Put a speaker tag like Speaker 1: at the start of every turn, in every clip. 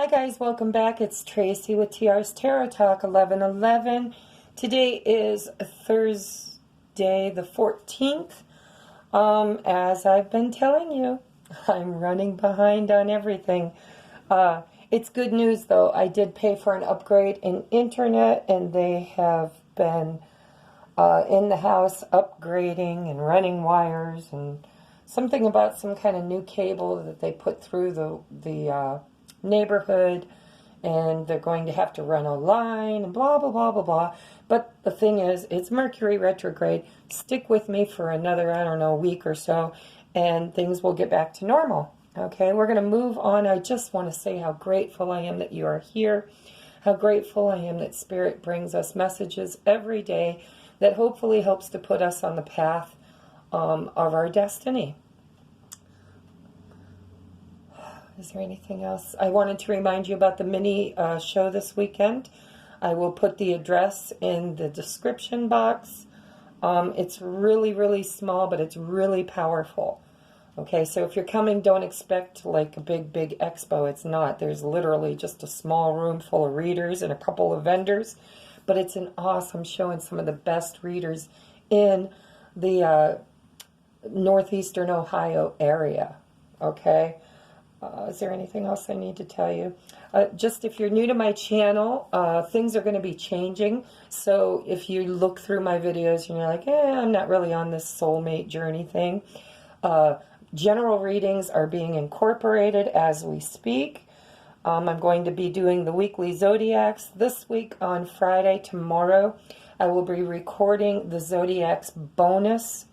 Speaker 1: Hi guys, welcome back. It's Tracy with TR's Tarot Talk 1111. Today is Thursday the 14th. As I've been telling you, I'm running behind on everything. It's good news though. I did pay for an upgrade in internet and they have been in the house upgrading and running wires and something about some kind of new cable that they put through the neighborhood, and they're going to have to run a line and blah blah blah blah blah. But the thing is, it's Mercury retrograde. Stick with me for another, I don't know, week or so, and things will get back to normal. Okay, we're going to move on. I just want to say how grateful I am that you are here, how grateful I am that Spirit brings us messages every day that hopefully helps to put us on the path of our destiny. Is there anything else? I wanted to remind you about the mini show this weekend. I will put the address in the description box. It's really, really small, but it's really powerful. Okay, so if you're coming, don't expect like a big, big expo. It's not. There's literally just a small room full of readers and a couple of vendors. But it's an awesome show and some of the best readers in the northeastern Ohio area. Okay? Is there anything else I need to tell you? Just if you're new to my channel, things are going to be changing. So if you look through my videos and you're like, I'm not really on this soulmate journey thing. General readings are being incorporated as we speak. I'm going to be doing the weekly zodiacs this week on Friday. Tomorrow I will be recording the zodiacs bonus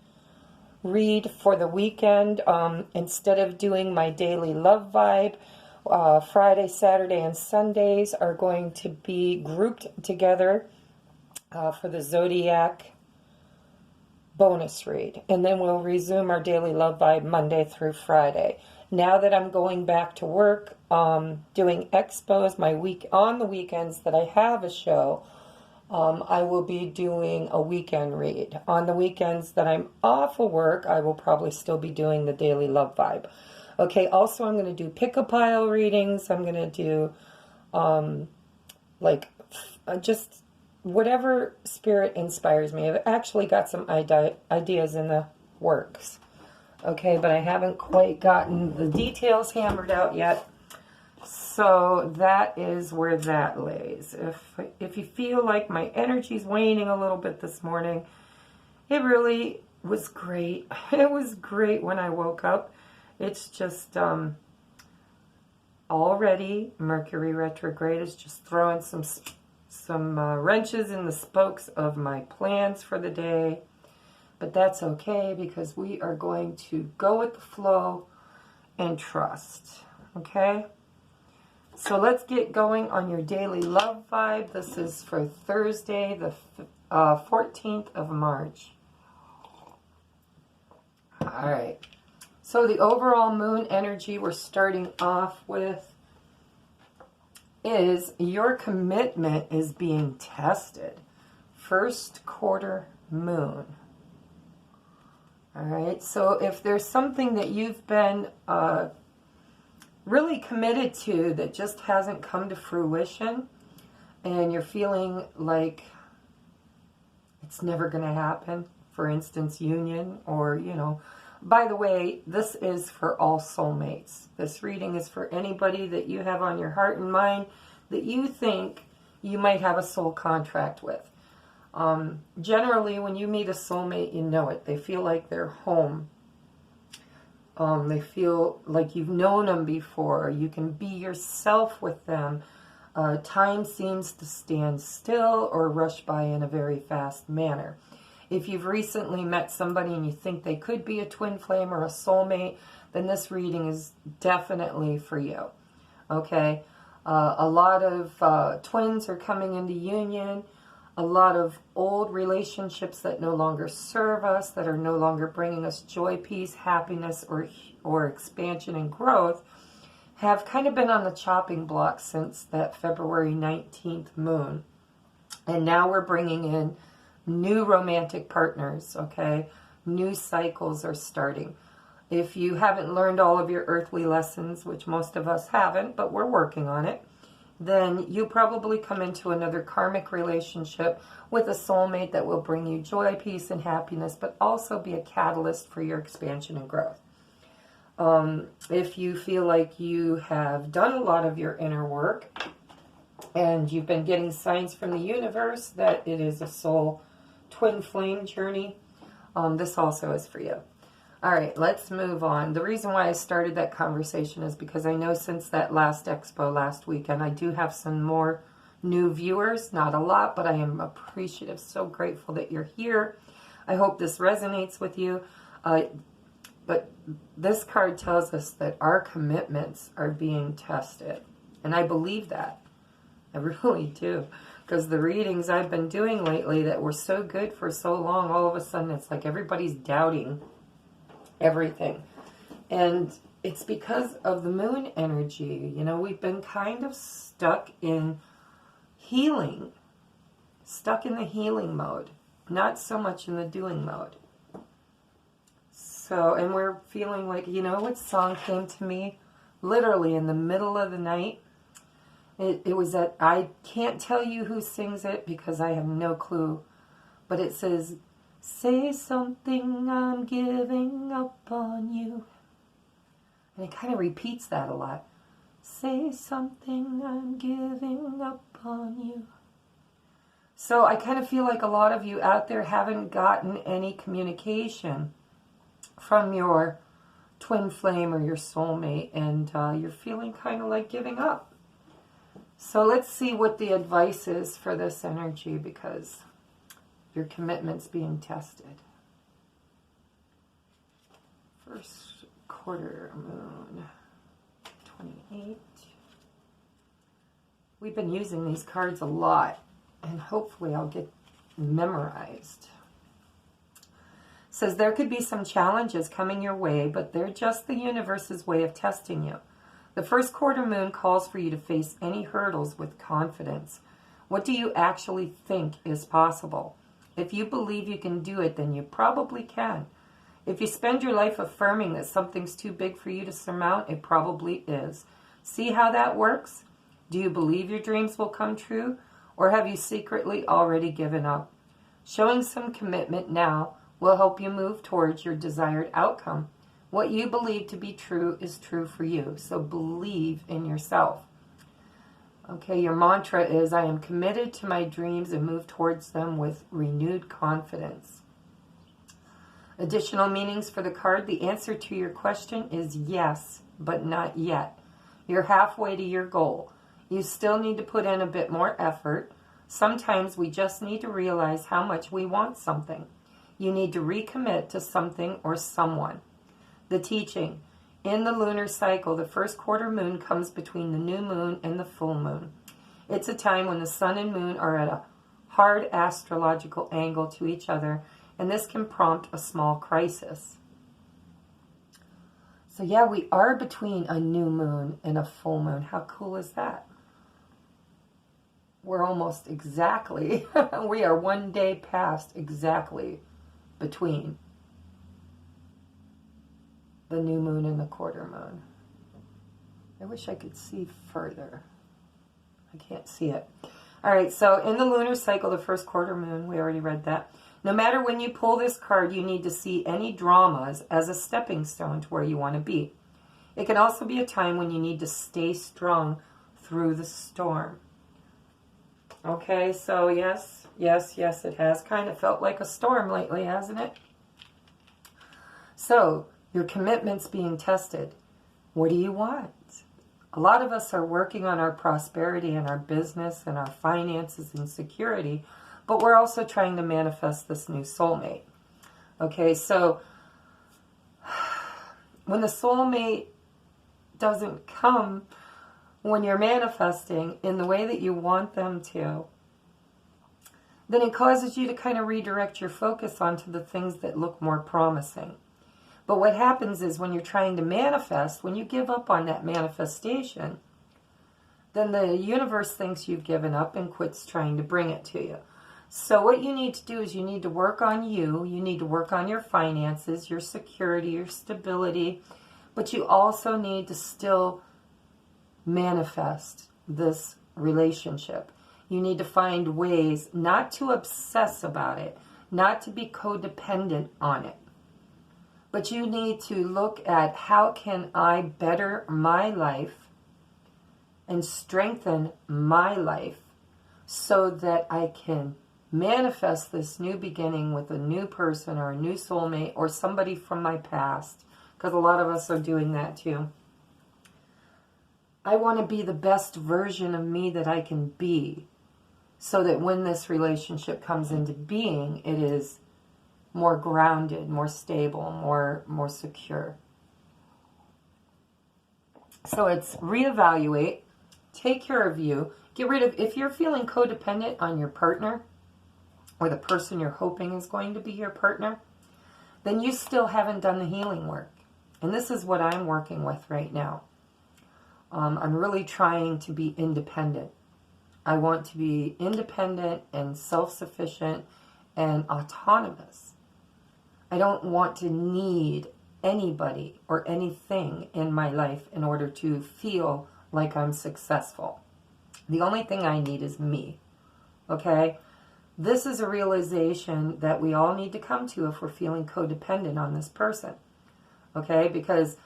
Speaker 1: read for the weekend. Instead of doing my daily love vibe, Friday, Saturday, and Sundays are going to be grouped together for the zodiac bonus read. And then we'll resume our daily love vibe Monday through Friday. Now that I'm going back to work, doing expos on the weekends that I have a show, I will be doing a weekend read. On the weekends that I'm off of work, I will probably still be doing the daily love vibe. Okay, also I'm going to do pick-a-pile readings. I'm going to do, just whatever Spirit inspires me. I've actually got some ideas in the works. Okay, but I haven't quite gotten the details hammered out yet. So that is where that lays. If you feel like my energy's waning a little bit this morning, it really was great. It was great when I woke up. It's just already Mercury retrograde is just throwing some wrenches in the spokes of my plans for the day. But that's okay because we are going to go with the flow and trust. Okay? So let's get going on your daily love vibe. This is for Thursday, the 14th of March. All right. So the overall moon energy we're starting off with is your commitment is being tested. First quarter moon. All right. So if there's something that you've been really committed to that just hasn't come to fruition and you're feeling like it's never going to happen, for instance, union or, by the way, this is for all soulmates. This reading is for anybody that you have on your heart and mind that you think you might have a soul contract with. Generally, when you meet a soulmate, you know it. They feel like they're home. They feel like you've known them before. You can be yourself with them. Time seems to stand still or rush by in a very fast manner. If you've recently met somebody and you think they could be a twin flame or a soulmate, then this reading is definitely for you. Okay? A lot of twins are coming into union. A lot of old relationships that no longer serve us, that are no longer bringing us joy, peace, happiness, or expansion and growth, have kind of been on the chopping block since that February 19th moon. And now we're bringing in new romantic partners, okay? New cycles are starting. If you haven't learned all of your earthly lessons, which most of us haven't, but we're working on it, then you probably come into another karmic relationship with a soulmate that will bring you joy, peace, and happiness, but also be a catalyst for your expansion and growth. If you feel like you have done a lot of your inner work and you've been getting signs from the universe that it is a soul twin flame journey, this also is for you. All right, let's move on. The reason why I started that conversation is because I know since that last expo last weekend, I do have some more new viewers. Not a lot, but I am appreciative, so grateful that you're here. I hope this resonates with you. But this card tells us that our commitments are being tested. And I believe that. I really do. Because the readings I've been doing lately that were so good for so long, all of a sudden it's like everybody's doubting everything. And it's because of the moon energy. You know, we've been kind of stuck in healing. Stuck in the healing mode. Not so much in the doing mode. So, and we're feeling like, you know what song came to me? Literally in the middle of the night. It was that, I can't tell you who sings it because I have no clue. But it says, say something, I'm giving up on you. And it kind of repeats that a lot. Say something, I'm giving up on you. So I kind of feel like a lot of you out there haven't gotten any communication from your twin flame or your soulmate, and you're feeling kind of like giving up. So let's see what the advice is for this energy, because your commitment's being tested. First quarter moon, 28. We've been using these cards a lot, and hopefully I'll get memorized. It says there could be some challenges coming your way, but they're just the universe's way of testing you. The first quarter moon calls for you to face any hurdles with confidence. What do you actually think is possible? If you believe you can do it, then you probably can. If you spend your life affirming that something's too big for you to surmount, it probably is. See how that works? Do you believe your dreams will come true, or have you secretly already given up? Showing some commitment now will help you move towards your desired outcome. What you believe to be true is true for you, so believe in yourself. Okay, your mantra is, I am committed to my dreams and move towards them with renewed confidence. Additional meanings for the card. The answer to your question is yes, but not yet. You're halfway to your goal. You still need to put in a bit more effort. Sometimes we just need to realize how much we want something. You need to recommit to something or someone. The teaching. In the lunar cycle, the first quarter moon comes between the new moon and the full moon. It's a time when the sun and moon are at a hard astrological angle to each other, and this can prompt a small crisis. So yeah, we are between a new moon and a full moon. How cool is that? We're almost exactly, we are one day past exactly between the new moon and the quarter moon. I wish I could see further. I can't see it. All right, so in the lunar cycle, the first quarter moon, we already read that. No matter when you pull this card, you need to see any dramas as a stepping stone to where you want to be. It can also be a time when you need to stay strong through the storm. Okay, so yes, it has kind of felt like a storm lately, hasn't it? So, your commitment's being tested. What do you want? A lot of us are working on our prosperity and our business and our finances and security, but we're also trying to manifest this new soulmate. Okay, so when the soulmate doesn't come when you're manifesting in the way that you want them to, then it causes you to kind of redirect your focus onto the things that look more promising. But what happens is when you're trying to manifest, when you give up on that manifestation, then the universe thinks you've given up and quits trying to bring it to you. So what you need to do is you need to work on you. You need to work on your finances, your security, your stability. But you also need to still manifest this relationship. You need to find ways not to obsess about it, not to be codependent on it. But you need to look at how can I better my life and strengthen my life so that I can manifest this new beginning with a new person or a new soulmate or somebody from my past, because a lot of us are doing that too. I want to be the best version of me that I can be so that when this relationship comes into being, it is more grounded, more stable, more secure. So it's reevaluate, take care of you, get rid of, if you're feeling codependent on your partner, or the person you're hoping is going to be your partner, then you still haven't done the healing work. And this is what I'm working with right now. I'm really trying to be independent. I want to be independent and self-sufficient and autonomous. I don't want to need anybody or anything in my life in order to feel like I'm successful. The only thing I need is me. Okay? This is a realization that we all need to come to if we're feeling codependent on this person. Okay? Because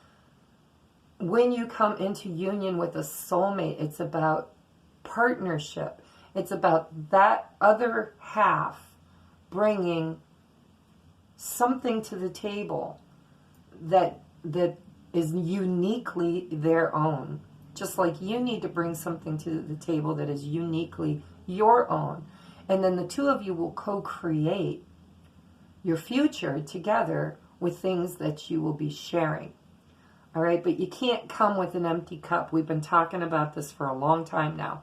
Speaker 1: when you come into union with a soulmate, it's about partnership. It's about that other half bringing something to the table that is uniquely their own. Just like you need to bring something to the table that is uniquely your own. And then the two of you will co-create your future together with things that you will be sharing. All right, but you can't come with an empty cup. We've been talking about this for a long time now.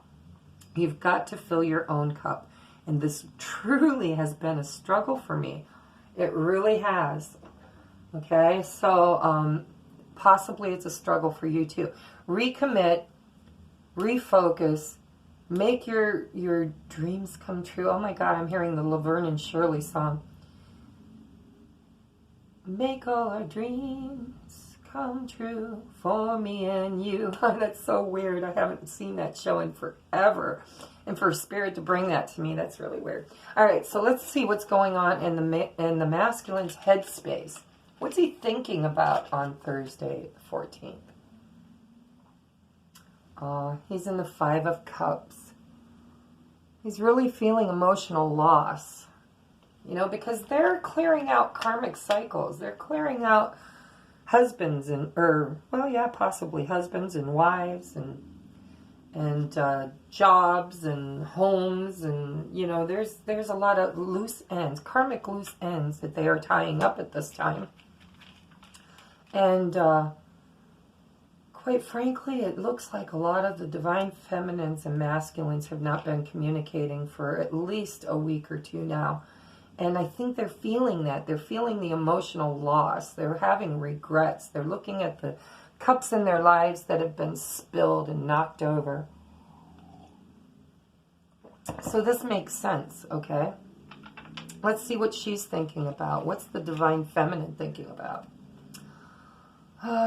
Speaker 1: You've got to fill your own cup. And this truly has been a struggle for me. It really has. Okay, so possibly it's a struggle for you too. Recommit, refocus, make your dreams come true. Oh my God, I'm hearing the Laverne and Shirley song. Make all our dreams come true for me and you. That's so weird. I haven't seen that show in forever. And for Spirit to bring that to me, that's really weird. All right, so let's see what's going on in the masculine's headspace. What's he thinking about on Thursday, the 14th? He's in the 5 of Cups. He's really feeling emotional loss. You know, because they're clearing out karmic cycles. They're clearing out husbands possibly husbands and wives and jobs and homes, and you know, there's a lot of loose ends, karmic loose ends that they are tying up at this time. And quite frankly, it looks like a lot of the divine feminines and masculines have not been communicating for at least a week or two now. And I think they're feeling that. They're feeling the emotional loss. They're having regrets. They're looking at the cups in their lives that have been spilled and knocked over. So this makes sense, okay? Let's see what she's thinking about. What's the divine feminine thinking about?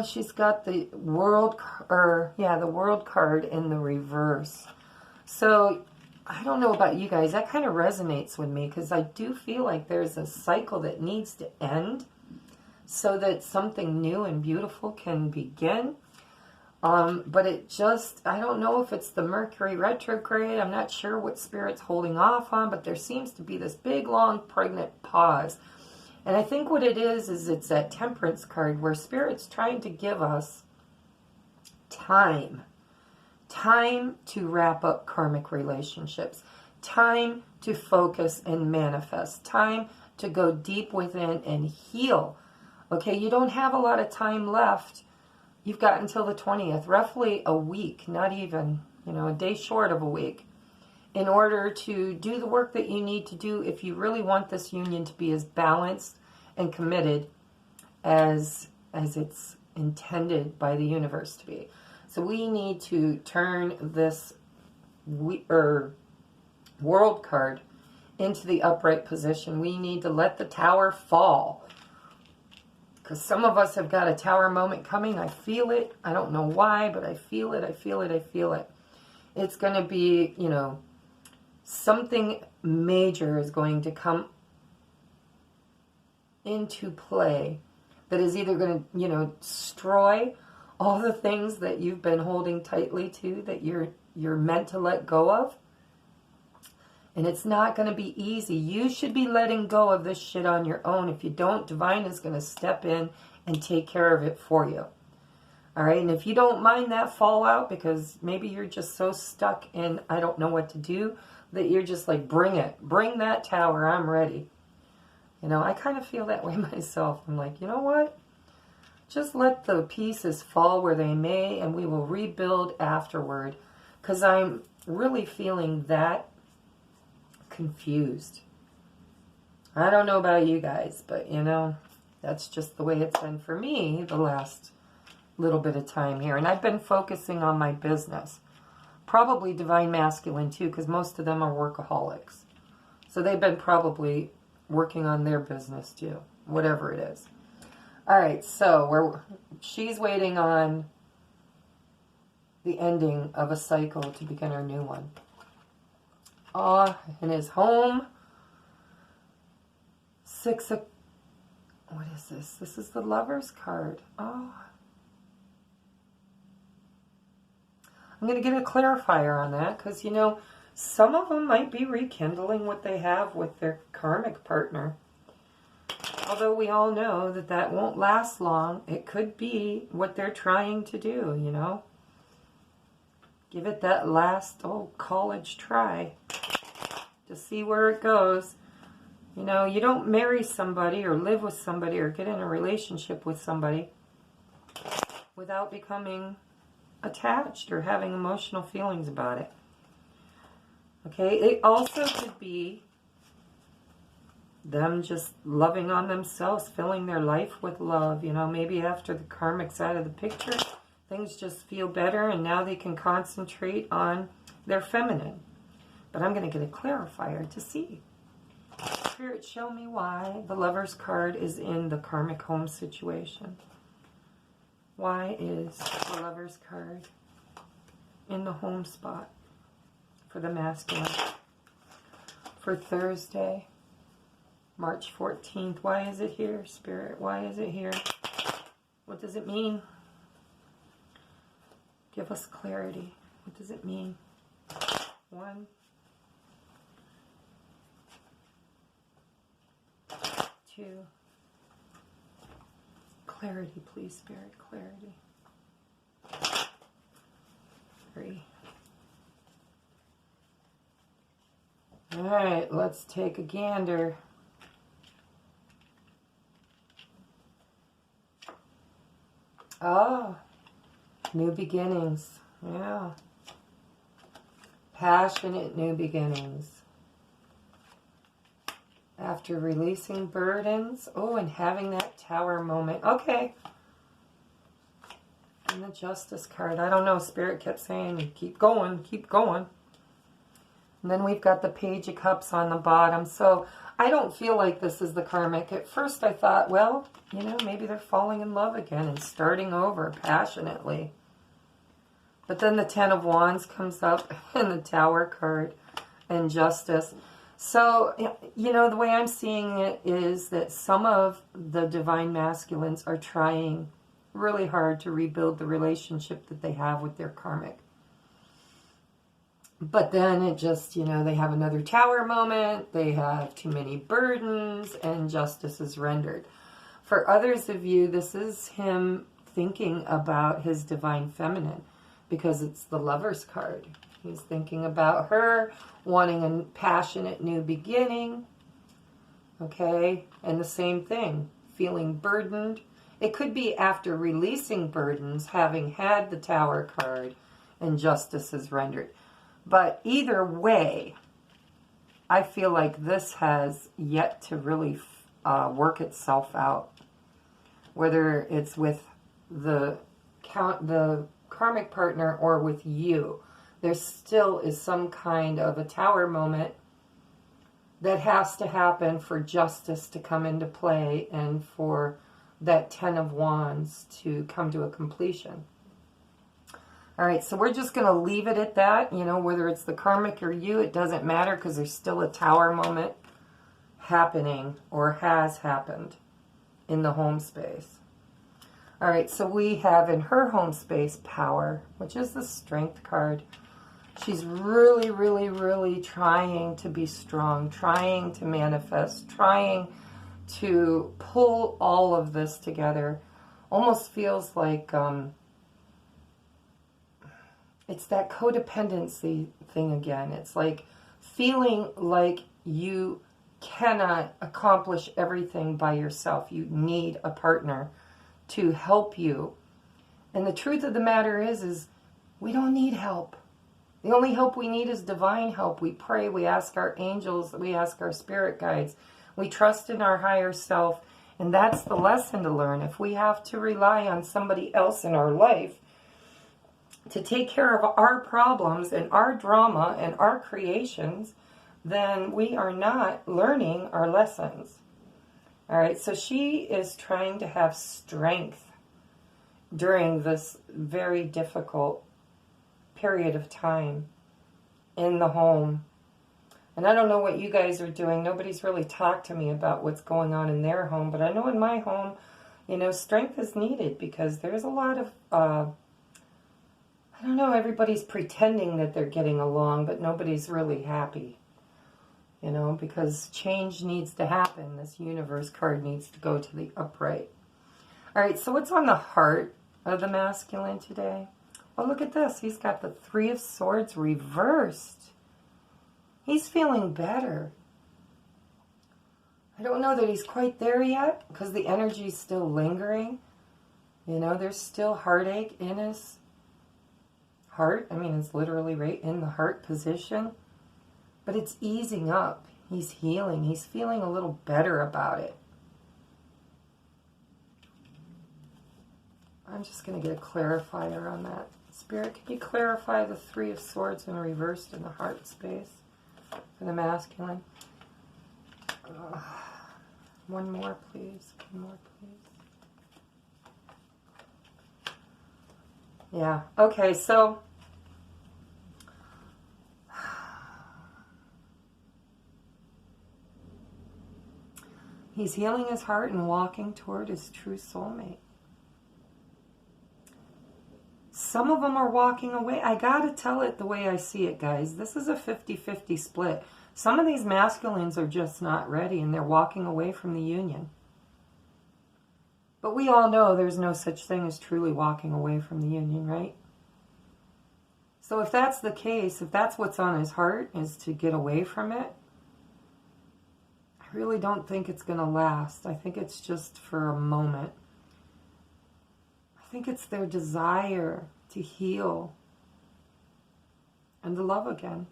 Speaker 1: She's got the world, the world card in the reverse. So I don't know about you guys. That kind of resonates with me because I do feel like there's a cycle that needs to end so that something new and beautiful can begin. But it just, I don't know if it's the Mercury retrograde. I'm not sure what Spirit's holding off on, but there seems to be this big, long, pregnant pause. And I think what it is it's that Temperance card where Spirit's trying to give us time. Time to wrap up karmic relationships. Time to focus and manifest. Time to go deep within and heal. Okay, you don't have a lot of time left. You've got until the 20th, roughly a week, not even, a day short of a week, in order to do the work that you need to do if you really want this union to be as balanced and committed as it's intended by the universe to be. So we need to turn this world card into the upright position. We need to let the tower fall. Because some of us have got a tower moment coming. I feel it. I don't know why, but I feel it. I feel it. I feel it. It's going to be, you know, something major is going to come into play that is either going to, you know, destroy all the things that you've been holding tightly to, that you're meant to let go of. And it's not going to be easy. You should be letting go of this shit on your own. If you don't, Divine is going to step in and take care of it for you. All right? And if you don't mind that fallout, because maybe you're just so stuck in, I don't know what to do, that you're just like, bring it. Bring that tower. I'm ready. You know, I kind of feel that way myself. I'm like, you know what? Just let the pieces fall where they may, and we will rebuild afterward. Because I'm really feeling that confused. I don't know about you guys, but you know, that's just the way it's been for me the last little bit of time here. And I've been focusing on my business. Probably Divine Masculine too, because most of them are workaholics. So they've been probably working on their business too, whatever it is. All right, so she's waiting on the ending of a cycle to begin her new one. In his home. What is this? This is the Lover's card. Oh. I'm going to get a clarifier on that because, you know, some of them might be rekindling what they have with their karmic partner. Although we all know that that won't last long. It could be what they're trying to do, you know. Give it that last old college try to see where it goes. You know, you don't marry somebody or live with somebody or get in a relationship with somebody without becoming attached or having emotional feelings about it. Okay, it also could be them just loving on themselves, filling their life with love. You know, maybe after the karmic's out of the picture, things just feel better and now they can concentrate on their feminine. But I'm going to get a clarifier to see. Spirit, show me why the Lover's card is in the karmic home situation. Why is the Lover's card in the home spot for the masculine? For Thursday, March 14th. Why is it here, Spirit? Why is it here? What does it mean? Give us clarity. What does it mean? 1, 2. Clarity, please, Spirit. Clarity. 3. All right, let's take a gander. Oh, new beginnings. Yeah. Passionate new beginnings. After releasing burdens. Oh, and having that tower moment. Okay. And the Justice card. I don't know. Spirit kept saying, keep going, keep going. And then we've got the Page of Cups on the bottom. So I don't feel like this is the karmic. At first I thought, well, you know, maybe they're falling in love again and starting over passionately. But then the Ten of Wands comes up and the Tower card and Justice. So, you know, the way I'm seeing it is that some of the Divine Masculines are trying really hard to rebuild the relationship that they have with their karmic. But then it just, you know, they have another Tower moment, they have too many burdens, and Justice is rendered. For others of you, this is him thinking about his Divine Feminine, because it's the Lover's card. He's thinking about her, wanting a passionate new beginning, okay? And the same thing, feeling burdened. It could be after releasing burdens, having had the Tower card, and Justice is rendered. But either way, I feel like this has yet to really work itself out. Whether it's with the karmic partner or with you, there still is some kind of a Tower moment that has to happen for justice to come into play and for that Ten of Wands to come to a completion. All right, so we're just going to leave it at that. You know, whether it's the karmic or you, it doesn't matter because there's still a Tower moment happening or has happened in the home space. All right, so we have in her home space power, which is the Strength card. She's really, really, really trying to be strong, trying to manifest, trying to pull all of this together. Almost feels like it's that codependency thing again. It's like feeling like you cannot accomplish everything by yourself. You need a partner to help you. And the truth of the matter is we don't need help. The only help we need is divine help. We pray, we ask our angels, we ask our spirit guides. We trust in our higher self. And that's the lesson to learn. If we have to rely on somebody else in our life to take care of our problems and our drama and our creations, then we are not learning our lessons. All right, so she is trying to have strength during this very difficult period of time in the home. And I don't know what you guys are doing. Nobody's really talked to me about what's going on in their home, but I know in my home, you know, strength is needed because there's a lot of, I don't know, everybody's pretending that they're getting along, but nobody's really happy. You know, because change needs to happen. This universe card needs to go to the upright. All right, so what's on the heart of the masculine today? Oh, look at this. He's got the Three of Swords reversed. He's feeling better. I don't know that he's quite there yet because the energy's still lingering. You know, there's still heartache in his heart. I mean, it's literally right in the heart position. But it's easing up. He's healing. He's feeling a little better about it. I'm just going to get a clarifier on that. Spirit, can you clarify the Three of Swords and reversed in the heart space for the masculine? One more, please. One more, please. Yeah. Okay, so he's healing his heart and walking toward his true soulmate. Some of them are walking away. I gotta tell it the way I see it, guys. This is a 50-50 split. Some of these masculines are just not ready and they're walking away from the union. But we all know there's no such thing as truly walking away from the union, right? So if that's the case, if that's what's on his heart is to get away from it, I really don't think it's going to last. I think it's just for a moment. I think it's their desire to heal and to love again.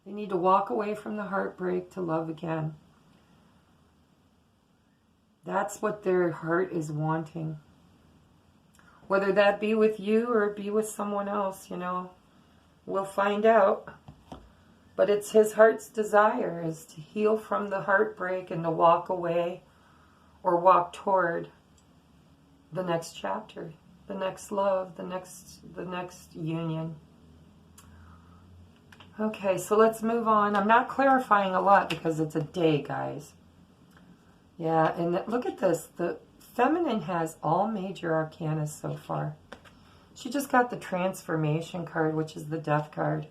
Speaker 1: They need to walk away from the heartbreak to love again. That's what their heart is wanting. Whether that be with you or be with someone else, you know, we'll find out. But it's his heart's desire is to heal from the heartbreak and to walk away or walk toward the next chapter, the next love, the next union. Okay, so let's move on. I'm not clarifying a lot because it's a day, guys. Yeah, and look at this. The feminine has all major arcana so far. She just got the transformation card, which is the death card.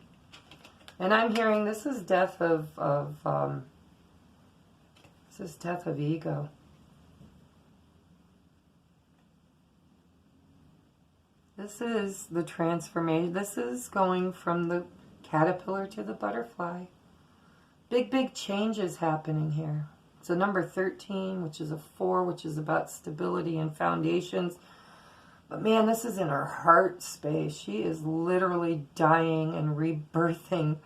Speaker 1: And I'm hearing this is death of ego. This is the transformation. This is going from the caterpillar to the butterfly. Big changes happening here. It's a number 13, which is a 4, which is about stability and foundations. But man, this is in her heart space. She is literally dying and rebirthing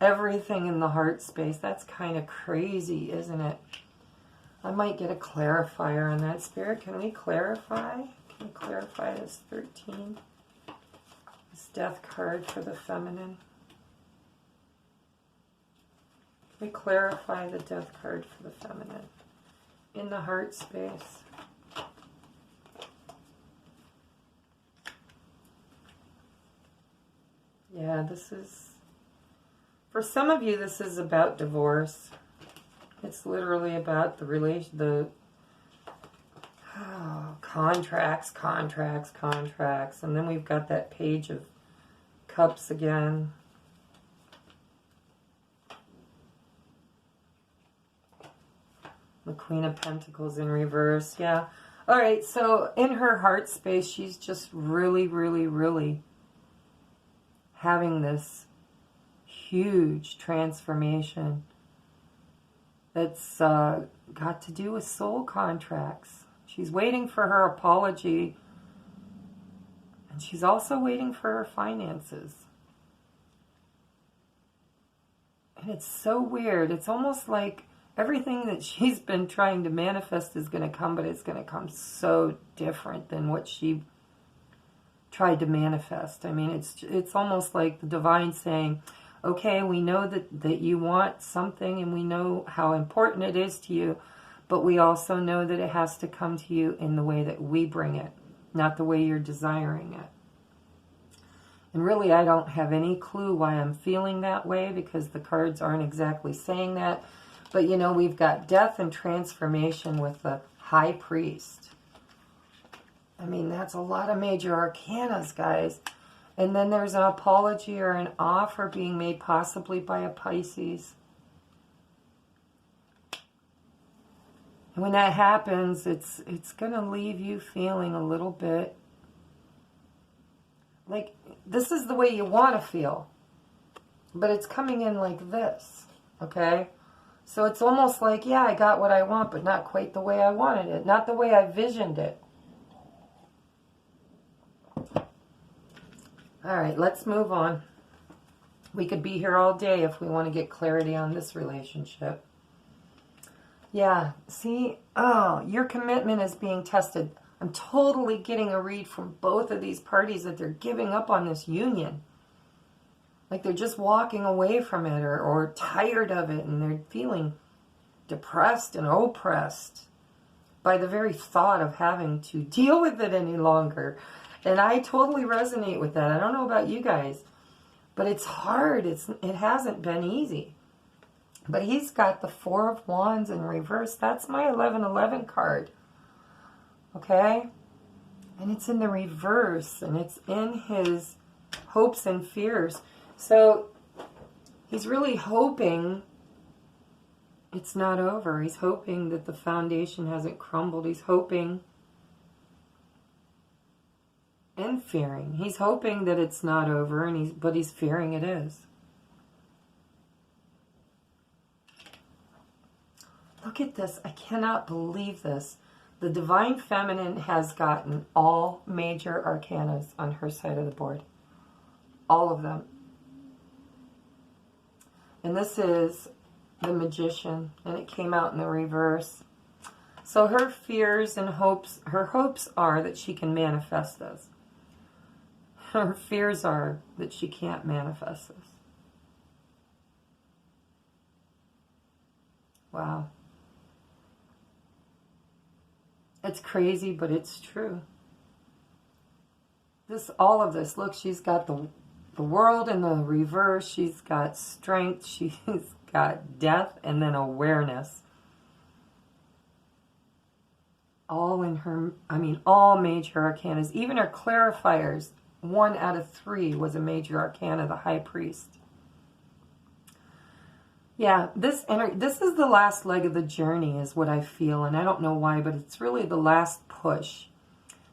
Speaker 1: everything in the heart space. That's kind of crazy, isn't it? I might get a clarifier on that. Spirit, can we clarify? Can we clarify this 13? This death card for the feminine. We clarify the Death card for the feminine in the heart space. Yeah, this is, for some of you, this is about divorce. It's literally about the contracts. And then we've got that Page of Cups again. The Queen of Pentacles in reverse. Yeah. All right. So in her heart space, she's just really, really, really having this huge transformation that's got to do with soul contracts. She's waiting for her apology, and she's also waiting for her finances. And it's so weird. It's almost like everything that she's been trying to manifest is going to come, but it's going to come so different than what she tried to manifest. I mean, it's almost like the divine saying, okay, we know that you want something, and we know how important it is to you, but we also know that it has to come to you in the way that we bring it, not the way you're desiring it. And really, I don't have any clue why I'm feeling that way, because the cards aren't exactly saying that. But, you know, we've got death and transformation with the High Priest. I mean, that's a lot of major arcanas, guys. And then there's an apology or an offer being made, possibly by a Pisces. And when that happens, it's going to leave you feeling a little bit like this is the way you want to feel. But it's coming in like this, okay? So it's almost like, yeah, I got what I want, but not quite the way I wanted it. Not the way I visioned it. All right, let's move on. We could be here all day if we want to get clarity on this relationship. Yeah, see? Oh, your commitment is being tested. I'm totally getting a read from both of these parties that they're giving up on this union. Like they're just walking away from it or tired of it, and they're feeling depressed and oppressed by the very thought of having to deal with it any longer. And I totally resonate with that. I don't know about you guys, but it's hard. It hasn't been easy. But he's got the Four of Wands in reverse. That's my 1111 card. Okay? And it's in the reverse, and it's in his hopes and fears. So he's really hoping it's not over. He's hoping that the foundation hasn't crumbled. He's hoping and fearing. He's hoping that it's not over, but he's fearing it is. Look at this. I cannot believe this. The Divine Feminine has gotten all major arcanas on her side of the board. All of them. And this is the Magician, and it came out in the reverse. So her fears and hopes, her hopes are that she can manifest this. Her fears are that she can't manifest this. Wow. It's crazy, but it's true. All of this, look, she's got the World in the reverse. She's got strength. She's got death, and then awareness. All in her, all major arcanas. Even her clarifiers, 1 out of 3 was a major arcana, the High Priest. Yeah, this is the last leg of the journey is what I feel, and I don't know why, but it's really the last push.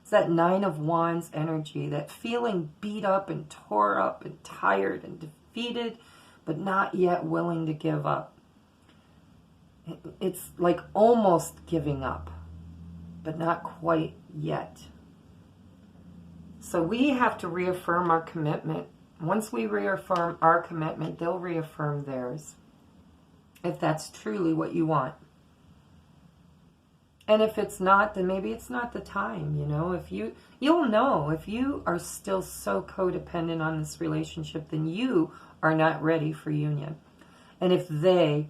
Speaker 1: It's that 9 of Wands energy, that feeling beat up and tore up and tired and defeated, but not yet willing to give up. It's like almost giving up, but not quite yet. So we have to reaffirm our commitment. Once we reaffirm our commitment, they'll reaffirm theirs. If that's truly what you want. And if it's not, then maybe it's not the time, you know. You'll know if you are still so codependent on this relationship, then you are not ready for union. And if they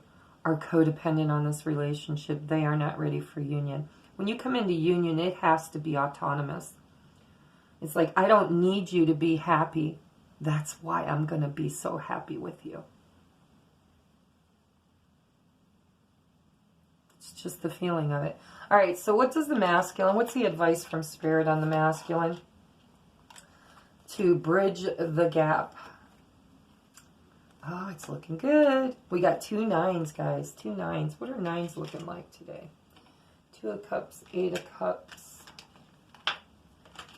Speaker 1: are codependent on this relationship. They are not ready for union. When you come into union, it has to be autonomous. It's like, I don't need you to be happy. That's why I'm going to be so happy with you. It's just the feeling of it. All right, so what does the masculine, what's the advice from Spirit on the masculine? To bridge the gap. Oh, it's looking good. We got 2 9s, guys. 2 9s. What are 9s looking like today? 2 of Cups, 8 of Cups.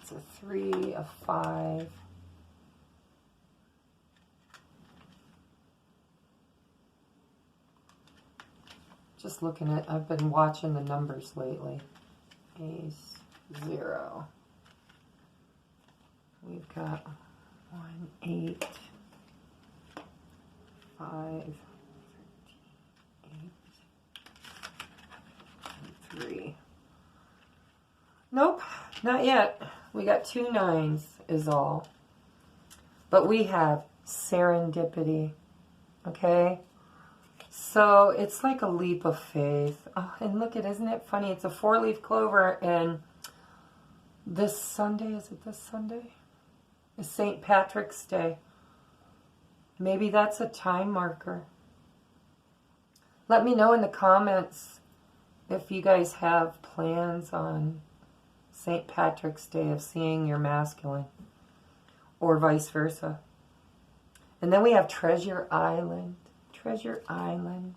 Speaker 1: It's a 3, a 5. Just looking at, I've been watching the numbers lately. Ace, 0. We've got 1, 8, 5, 13, 8, 3. Nope, not yet. We got 2 9s is all. But we have serendipity, okay? So it's like a leap of faith. Oh, and look, isn't it funny? It's a 4-leaf clover, and this Sunday, is it this Sunday? It's St. Patrick's Day. Maybe that's a time marker. Let me know in the comments if you guys have plans on St. Patrick's Day of seeing your masculine, or vice versa. And then we have Treasure Island. Treasure Island.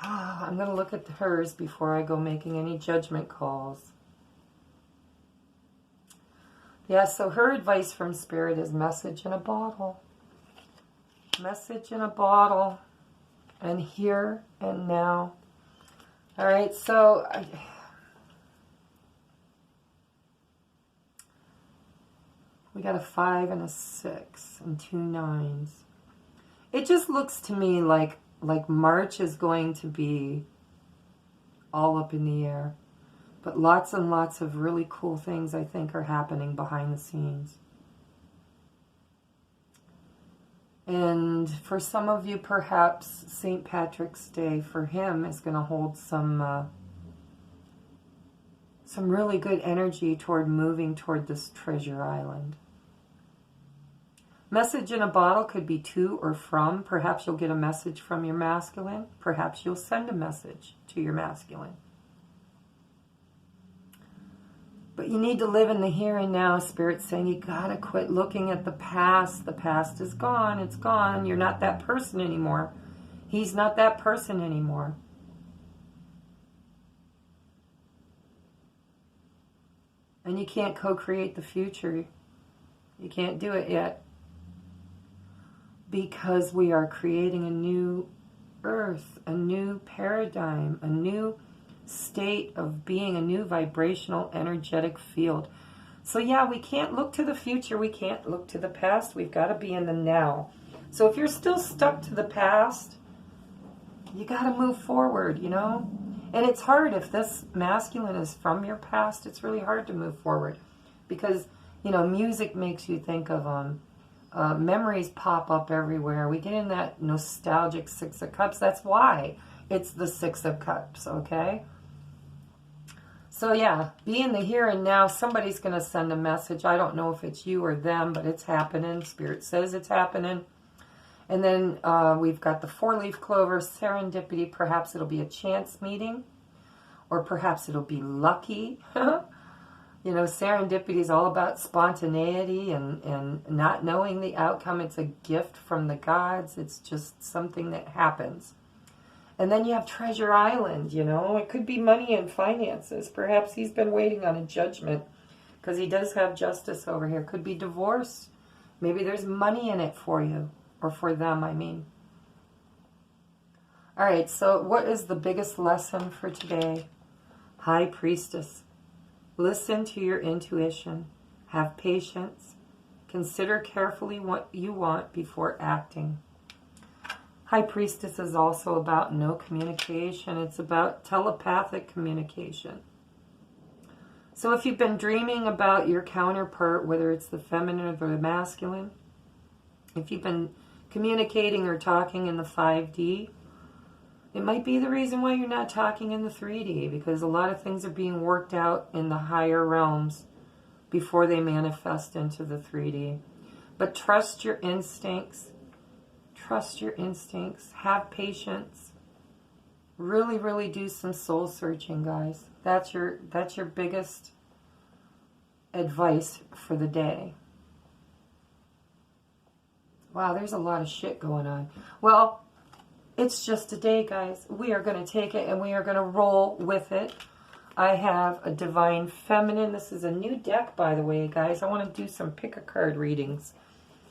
Speaker 1: I'm going to look at hers before I go making any judgment calls. Yeah, so her advice from Spirit is message in a bottle. Message in a bottle. And here and now. All right, so we got a 5 and a 6 and 2 9s. It just looks to me like March is going to be all up in the air. But lots and lots of really cool things, I think, are happening behind the scenes. And for some of you, perhaps St. Patrick's Day for him is going to hold some really good energy toward moving toward this treasure island. Message in a bottle could be to or from. Perhaps you'll get a message from your masculine. Perhaps you'll send a message to your masculine. But you need to live in the here and now. Spirit's saying you gotta quit looking at the past. The past is gone. It's gone. You're not that person anymore. He's not that person anymore. And you can't co-create the future. You can't do it yet. Because we are creating a new earth, a new paradigm, a new state of being, a new vibrational energetic field. So yeah, we can't look to the future. We can't look to the past. We've got to be in the now. So if you're still stuck to the past, you got to move forward, you know? And it's hard if this masculine is from your past. It's really hard to move forward because, you know, music makes you think of memories pop up everywhere. We get in that nostalgic 6 of Cups. That's why it's the 6 of Cups, okay? So yeah, be in the here and now. Somebody's going to send a message. I don't know if it's you or them, but it's happening. Spirit says it's happening. And then we've got the 4-leaf clover, serendipity. Perhaps it'll be a chance meeting, or perhaps it'll be lucky. You know, serendipity is all about spontaneity and not knowing the outcome. It's a gift from the gods. It's just something that happens. And then you have Treasure Island, you know. It could be money and finances. Perhaps he's been waiting on a judgment because he does have justice over here. Could be divorce. Maybe there's money in it for you, or for them, I mean. All right, so what is the biggest lesson for today? High Priestess. Listen to your intuition. Have patience. Consider carefully what you want before acting. High Priestess is also about no communication. It's about telepathic communication. So if you've been dreaming about your counterpart, whether it's the feminine or the masculine, if you've been communicating or talking in the 5D. It might be the reason why you're not talking in the 3D, because a lot of things are being worked out in the higher realms before they manifest into the 3D. But trust your instincts. Trust your instincts. Have patience. Really, really do some soul searching, guys. That's your biggest advice for the day. Wow, there's a lot of shit going on. Well, it's just a day, guys. We are going to take it and we are going to roll with it. I have a Divine Feminine. This is a new deck, by the way, guys. I want to do some pick-a-card readings,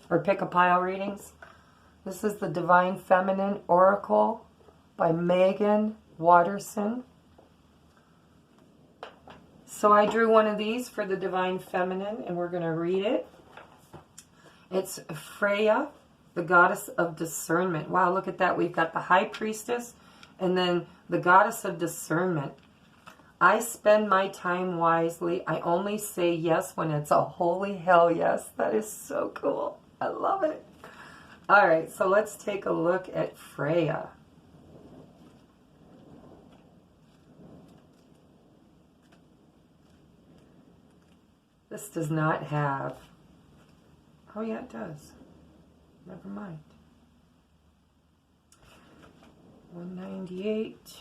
Speaker 1: or pick-a-pile readings. This is the Divine Feminine Oracle by Megan Watterson. So I drew one of these for the Divine Feminine, and we're going to read it. It's Freya, the Goddess of Discernment. Wow, look at that. We've got the High Priestess, and then the Goddess of Discernment. I spend my time wisely. I only say yes when it's a holy hell yes. That is so cool. I love it. All right, so let's take a look at Freya. This does not have... Oh, yeah, it does. Never mind. 198.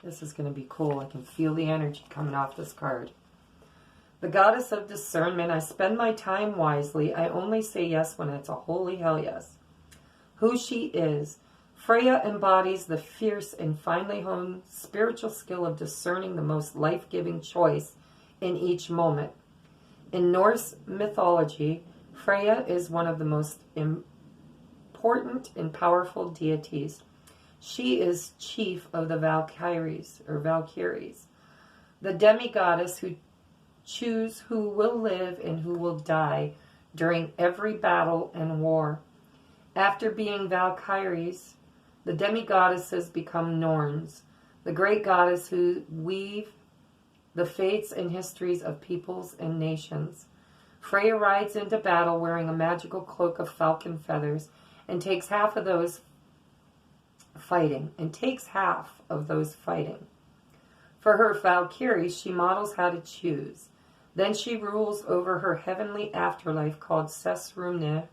Speaker 1: This is going to be cool. I can feel the energy coming off this card. The Goddess of Discernment. I spend my time wisely. I only say yes when it's a holy hell yes. Who she is. Freya embodies the fierce and finely honed spiritual skill of discerning the most life-giving choice in each moment. In Norse mythology, Freya is one of the most important and powerful deities. She is chief of the Valkyries, the demigoddess who choose who will live and who will die during every battle and war. After being Valkyries, the demigoddesses become Norns, the great goddess who weave the fates and histories of peoples and nations. Freya rides into battle wearing a magical cloak of falcon feathers and takes half of those fighting. For her Valkyries, she models how to choose. Then she rules over her heavenly afterlife called Sesrumnir.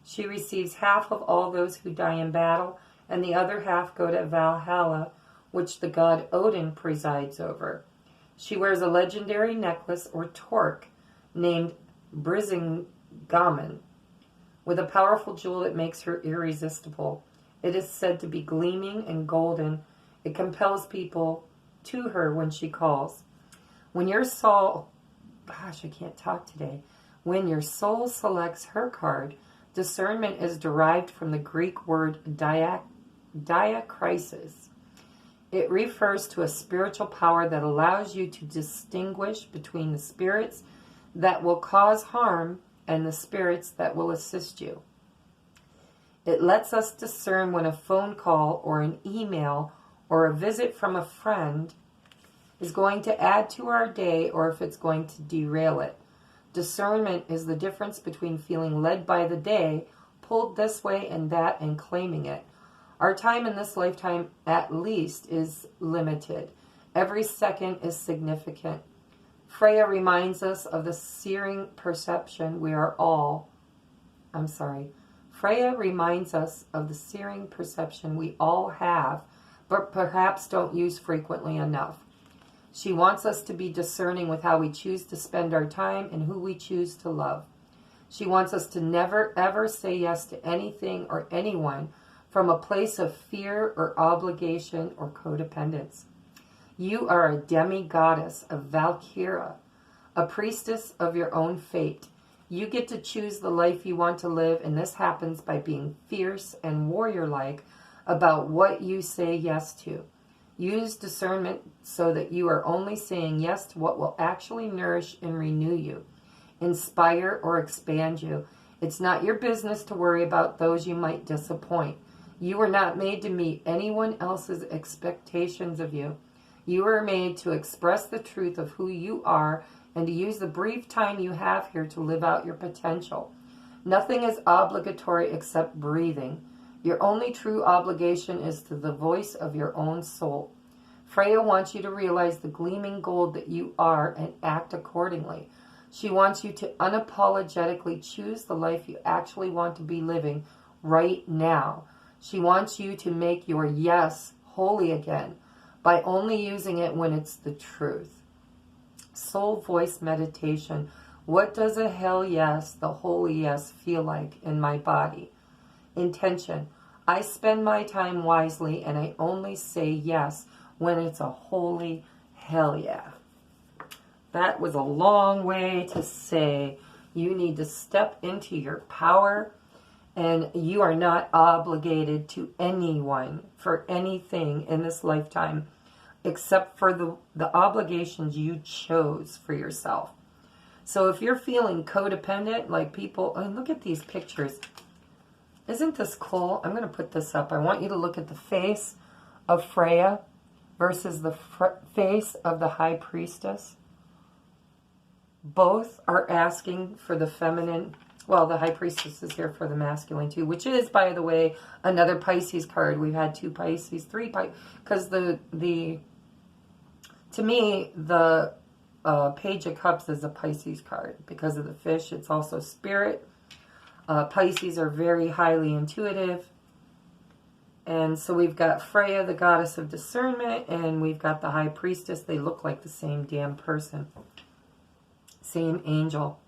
Speaker 1: She receives half of all those who die in battle, and the other half go to Valhalla, which the god Odin presides over. She wears a legendary necklace or torque named Brisingamen, with a powerful jewel that makes her irresistible. It is said to be gleaming and golden. It compels people to her when she calls. When your soul selects her card, discernment is derived from the Greek word diakrisis. It refers to a spiritual power that allows you to distinguish between the spirits that will cause harm and the spirits that will assist you. It lets us discern when a phone call or an email or a visit from a friend is going to add to our day or if it's going to derail it. Discernment is the difference between feeling led by the day, pulled this way and that, and claiming it. Our time in this lifetime, at least, is limited. Every second is significant. Freya reminds us of the searing perception we all have, but perhaps don't use frequently enough. She wants us to be discerning with how we choose to spend our time and who we choose to love. She wants us to never, ever say yes to anything or anyone from a place of fear or obligation or codependence. You are a demi-goddess, a Valkyra, a priestess of your own fate. You get to choose the life you want to live, and this happens by being fierce and warrior-like about what you say yes to. Use discernment so that you are only saying yes to what will actually nourish and renew you, inspire or expand you. It's not your business to worry about those you might disappoint. You were not made to meet anyone else's expectations of you. You were made to express the truth of who you are and to use the brief time you have here to live out your potential. Nothing is obligatory except breathing. Your only true obligation is to the voice of your own soul. Freya wants you to realize the gleaming gold that you are and act accordingly. She wants you to unapologetically choose the life you actually want to be living right now. She wants you to make your yes holy again by only using it when it's the truth. Soul voice meditation. What does a hell yes, the holy yes, feel like in my body? Intention. I spend my time wisely and I only say yes when it's a holy hell yeah. That was a long way to say you need to step into your power and you are not obligated to anyone for anything in this lifetime except for the obligations you chose for yourself. So if you're feeling codependent, like people, and look at these pictures. Isn't this cool? I'm going to put this up. I want you to look at the face of Freya versus the face of the High Priestess. Both are asking for the feminine. Well, the High Priestess is here for the masculine too, which is, by the way, another Pisces card. We've had 2 Pisces, 3 Pisces, because to me, the Page of Cups is a Pisces card because of the fish. It's also spirit. Pisces are very highly intuitive. And so we've got Freya, the goddess of discernment, and we've got the High Priestess. They look like the same damn person. Same angel.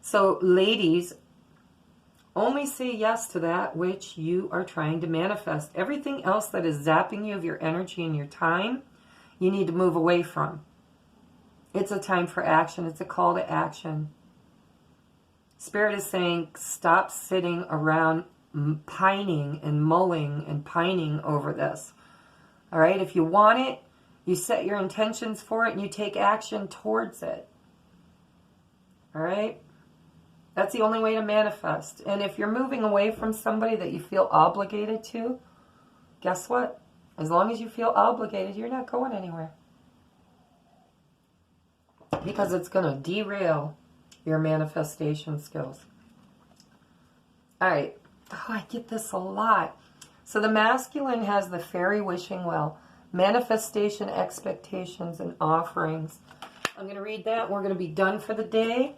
Speaker 1: So ladies, only say yes to that which you are trying to manifest. Everything else that is zapping you of your energy and your time, you need to move away from. It's a time for action. It's a call to action. Spirit is saying, stop sitting around pining and mulling and pining over this. All right? If you want it, you set your intentions for it and you take action towards it. All right? That's the only way to manifest. And if you're moving away from somebody that you feel obligated to, guess what? As long as you feel obligated, you're not going anywhere. Because it's going to derail your manifestation skills. All right. Oh, I get this a lot. So the masculine has the fairy wishing well, manifestation, expectations, and offerings. I'm going to read that. We're going to be done for the day.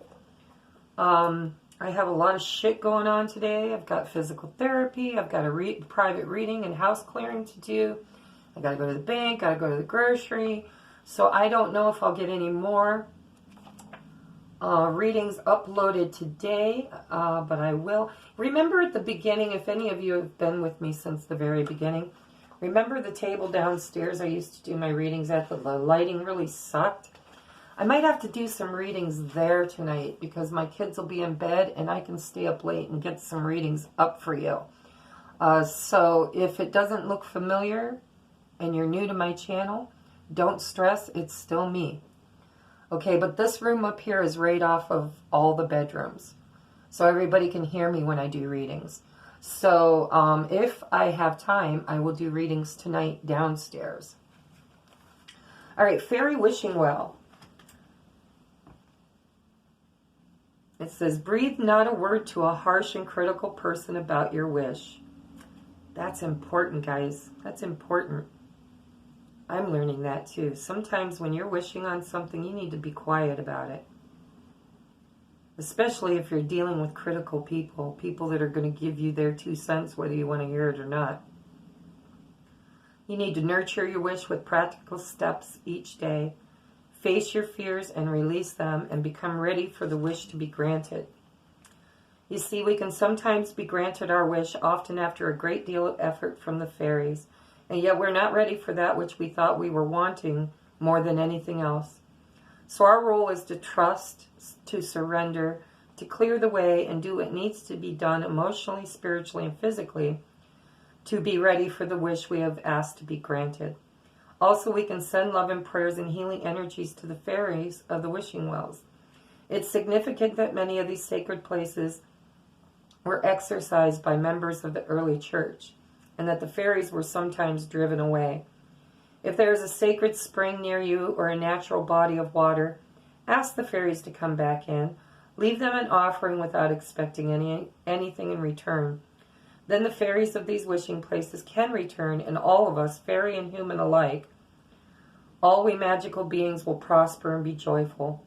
Speaker 1: I have a lot of shit going on today. I've got physical therapy. I've got a private reading and house clearing to do. I got to go to the bank. Got to go to the grocery. So I don't know if I'll get any more readings uploaded today, but I will. Remember at the beginning, if any of you have been with me since the very beginning, remember the table downstairs I used to do my readings at? The lighting really sucked. I might have to do some readings there tonight because my kids will be in bed and I can stay up late and get some readings up for you. So if it doesn't look familiar and you're new to my channel, don't stress, it's still me. Okay, but this room up here is right off of all the bedrooms. So everybody can hear me when I do readings. So if I have time, I will do readings tonight downstairs. All right, Fairy Wishing Well. It says, breathe not a word to a harsh and critical person about your wish. That's important, guys. That's important. I'm learning that too. Sometimes when you're wishing on something, you need to be quiet about it. Especially if you're dealing with critical people, people that are going to give you their 2 cents, whether you want to hear it or not. You need to nurture your wish with practical steps each day. Face your fears and release them and become ready for the wish to be granted. You see, we can sometimes be granted our wish, often after a great deal of effort from the fairies, and yet we're not ready for that which we thought we were wanting more than anything else. So our role is to trust, to surrender, to clear the way and do what needs to be done emotionally, spiritually, and physically to be ready for the wish we have asked to be granted. Also, we can send love and prayers and healing energies to the fairies of the wishing wells. It's significant that many of these sacred places were exorcised by members of the early church, and that the fairies were sometimes driven away. If there is a sacred spring near you or a natural body of water, ask the fairies to come back in. Leave them an offering without expecting anything in return. Then the fairies of these wishing places can return, and all of us, fairy and human alike, all we magical beings will prosper and be joyful.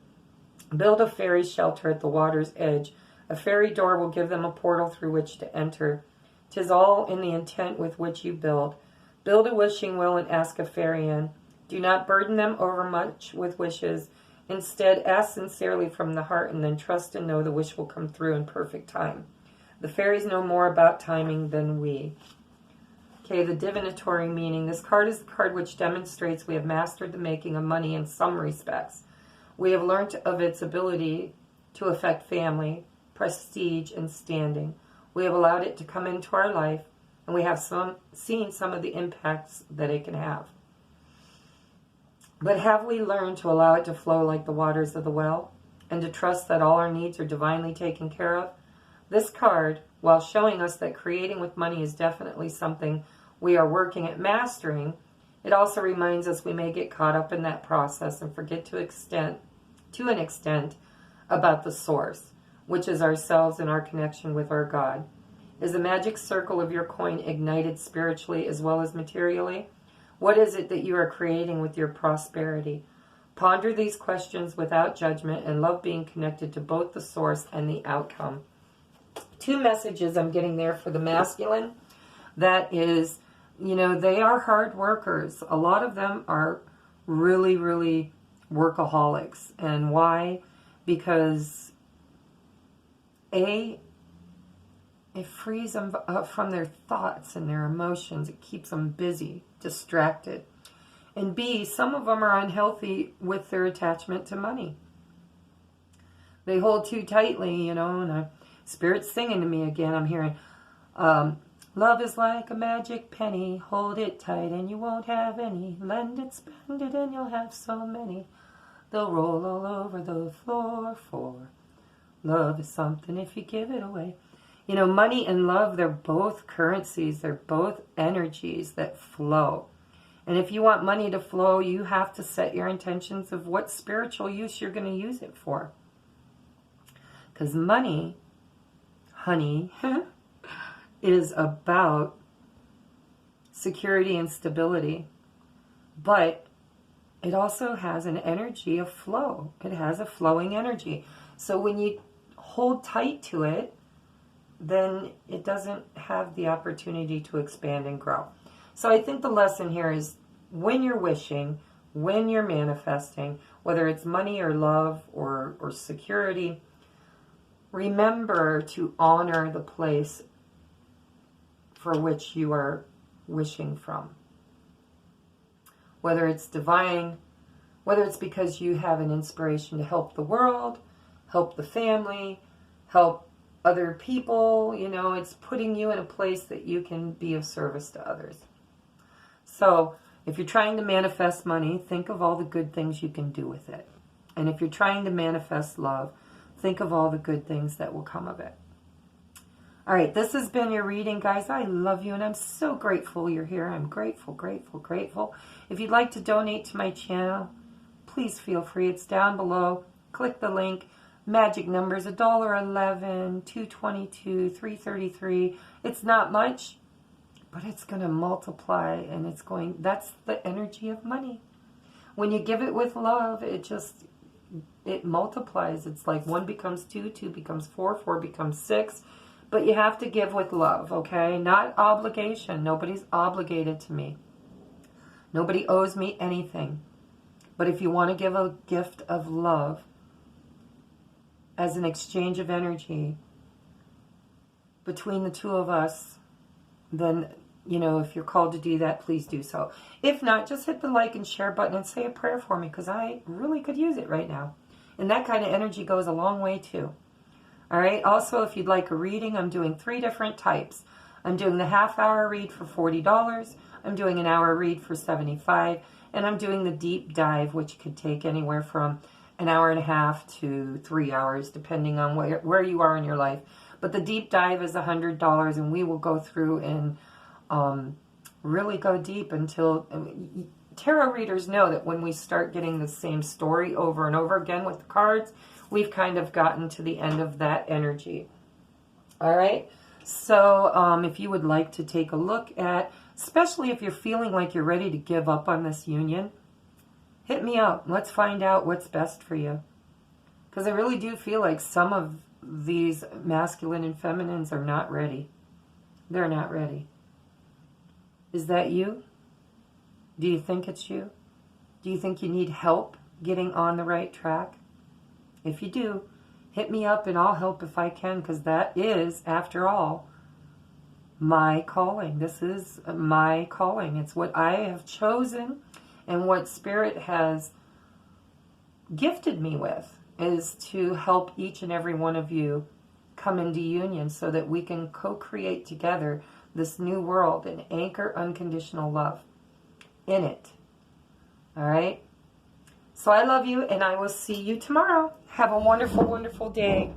Speaker 1: Build a fairy shelter at the water's edge. A fairy door will give them a portal through which to enter. 'Tis all in the intent with which you build. Build a wishing well and ask a fairy in. Do not burden them overmuch with wishes. Instead, ask sincerely from the heart, and then trust and know the wish will come through in perfect time. The fairies know more about timing than we. Okay, the divinatory meaning. This card is the card which demonstrates we have mastered the making of money in some respects. We have learnt of its ability to affect family, prestige, and standing. We have allowed it to come into our life, and we have seen some of the impacts that it can have. But have we learned to allow it to flow like the waters of the well, and to trust that all our needs are divinely taken care of? This card, while showing us that creating with money is definitely something we are working at mastering, it also reminds us we may get caught up in that process and forget to an extent about the source, which is ourselves and our connection with our God. Is the magic circle of your coin ignited spiritually as well as materially? What is it that you are creating with your prosperity? Ponder these questions without judgment and love being connected to both the source and the outcome. Two messages I'm getting there for the masculine. That is, they are hard workers. A lot of them are really, really workaholics. And why? Because it frees them up from their thoughts and their emotions. It keeps them busy, distracted. And B, some of them are unhealthy with their attachment to money. They hold too tightly, and Spirit's singing to me again. I'm hearing, love is like a magic penny. Hold it tight and you won't have any. Lend it, spend it, and you'll have so many. They'll roll all over the floor for love is something if you give it away. Money and love, they're both currencies. They're both energies that flow. And if you want money to flow, you have to set your intentions of what spiritual use you're going to use it for. Because money, honey, is about security and stability. But it also has an energy of flow. It has a flowing energy. So when you hold tight to it, then it doesn't have the opportunity to expand and grow. So I think the lesson here is when you're wishing, when you're manifesting, whether it's money or love or security, remember to honor the place for which you are wishing from. Whether it's divine, whether it's because you have an inspiration to help the world, help the family, help other people, it's putting you in a place that you can be of service to others. So if you're trying to manifest money, think of all the good things you can do with it. And if you're trying to manifest love, think of all the good things that will come of it. All right, this has been your reading, guys. I love you, and I'm so grateful you're here. I'm grateful, grateful, grateful. If you'd like to donate to my channel, please feel free. It's down below. Click the link. Magic numbers, $1.11, $2.22, $3.33. It's not much, but it's going to multiply, and that's the energy of money. When you give it with love, it multiplies. It's like 1 becomes 2, 2 becomes 4, 4 becomes 6. But you have to give with love, okay? Not obligation. Nobody's obligated to me. Nobody owes me anything. But if you want to give a gift of love as an exchange of energy between the two of us, then, if you're called to do that, please do so. If not, just hit the like and share button and say a prayer for me, because I really could use it right now. And that kind of energy goes a long way, too. All right. Also, if you'd like a reading, I'm doing 3 different types. I'm doing the half-hour read for $40. I'm doing an hour read for $75. And I'm doing the deep dive, which could take anywhere from an hour and a half to 3 hours, depending on where you are in your life. But the deep dive is $100, and we will go through and really go deep until tarot readers know that when we start getting the same story over and over again with the cards, we've kind of gotten to the end of that energy. All right? So if you would like to take a look at, especially if you're feeling like you're ready to give up on this union, hit me up. Let's find out what's best for you. Because I really do feel like some of these masculine and feminines are not ready. They're not ready. Is that you? Do you think it's you? Do you think you need help getting on the right track? If you do, hit me up and I'll help if I can, because that is, after all, my calling. This is my calling. It's what I have chosen and what Spirit has gifted me with, is to help each and every one of you come into union so that we can co-create together this new world and anchor unconditional love in it. All right? So I love you, and I will see you tomorrow. Have a wonderful, wonderful day.